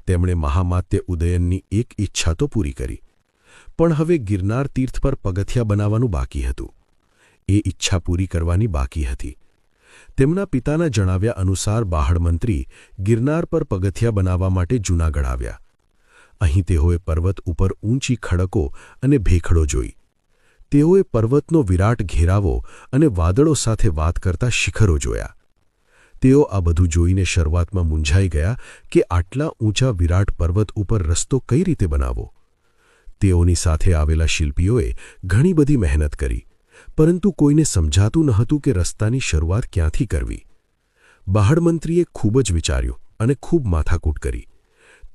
તેમણે મહામાત્ય ઉદયનની એક ઈચ્છા તો પૂરી કરી, પણ હવે ગિરનાર તીર્થ પર પગથિયા બનાવવાનું બાકી હતું. એ ઈચ્છા પૂરી કરવાની બાકી હતી. તેમના પિતાના જણાવ્યા અનુસાર બહાડમંત્રી ગિરનાર પર પગથિયા બનાવવા માટે જૂનાગઢ આવ્યા. અહીં તેઓએ પર્વત ઉપર ઊંચી ખડકો અને ભેખડો જોઈ. તેઓએ પર્વતનો વિરાટ ઘેરાવો અને વાદળો સાથે વાત કરતા શિખરો જોયા. તેઓ આ બધું જોઈને શરૂઆતમાં મૂંઝાઈ ગયા કે આટલા ઊંચા વિરાટ પર્વત ઉપર રસ્તો કઈ રીતે બનાવવો. તેઓની સાથે આવેલા શિલ્પીઓએ ઘણી બધી મહેનત કરી, પરંતુ કોઈને સમજાતું ન હતું કે રસ્તાની શરૂઆત ક્યાંથી કરવી. બહાડમંત્રીએ ખૂબ જ વિચાર્યું અને ખૂબ માથાકૂટ કરી.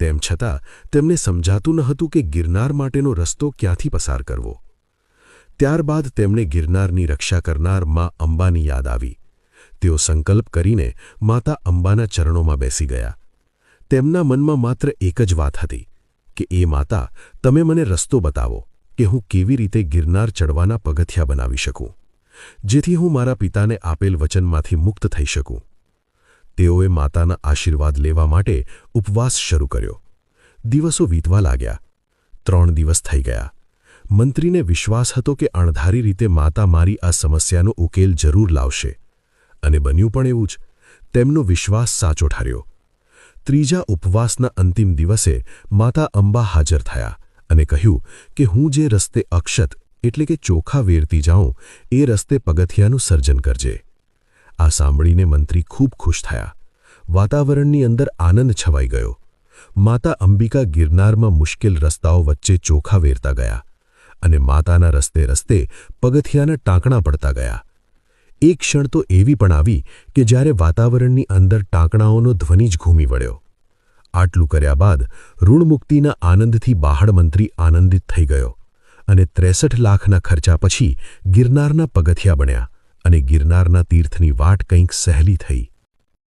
તેમ છતાં તેમને સમજાતું ન હતું કે ગિરનાર માટેનો રસ્તો ક્યાંથી પસાર કરવો. ત્યારબાદ તેમને ગિરનારની રક્ષા કરનાર મા અંબાની યાદ આવી. તેઓ સંકલ્પ કરીને માતા અંબાના ચરણોમાં બેસી ગયા. તેમના મનમાં માત્ર એક જ વાત હતી કે એ માતા, તમે મને રસ્તો બતાવો કે હું કેવી રીતે ગિરનાર ચડવાના પગથિયા બનાવી શકું, જેથી હું મારા પિતાને આપેલ વચનમાંથી મુક્ત થઈ શકું. તેઓએ માતાના આશીર્વાદ લેવા માટે ઉપવાસ શરૂ કર્યો. દિવસો વીતવા લાગ્યા. 3 દિવસ થઈ ગયા. મંત્રીને વિશ્વાસ હતો કે અણધારી રીતે માતા મારી આ સમસ્યાનો ઉકેલ જરૂર લાવશે, અને બન્યું પણ એવું જ. તેમનો વિશ્વાસ સાચો ઠર્યો. 3જા ઉપવાસના અંતિમ દિવસે માતા અંબા હાજર થયા અને કહ્યું કે હું જે રસ્તે અક્ષત એટલે કે ચોખા વેરતી જાઉં એ રસ્તે પગથિયાનું સર્જન કરજે. આ સાંભળીને મંત્રી ખૂબ ખુશ થયા. વાતાવરણની અંદર આનંદ છવાઈ ગયો. માતા અંબિકા ગિરનારમાં મુશ્કેલ રસ્તાઓ વચ્ચે ચોખા વેરતા ગયા અને માતાના રસ્તે રસ્તે પગથિયાના ટાંકણા પડતા ગયા. એક ક્ષણ તો એવી પણ આવી કે જ્યારે વાતાવરણની અંદર ટાંકણાઓનો ધ્વનિ જ ઘૂમી વળ્યો. આટલું કર્યા બાદ ઋણમુક્તિના આનંદથી બહાડમંત્રી આનંદિત થઈ ગયો અને 63 લાખના ખર્ચા પછી ગિરનારના પગથિયા બન્યા અને ગિરનારના તીર્થની વાટ કંઈક સહેલી થઈ.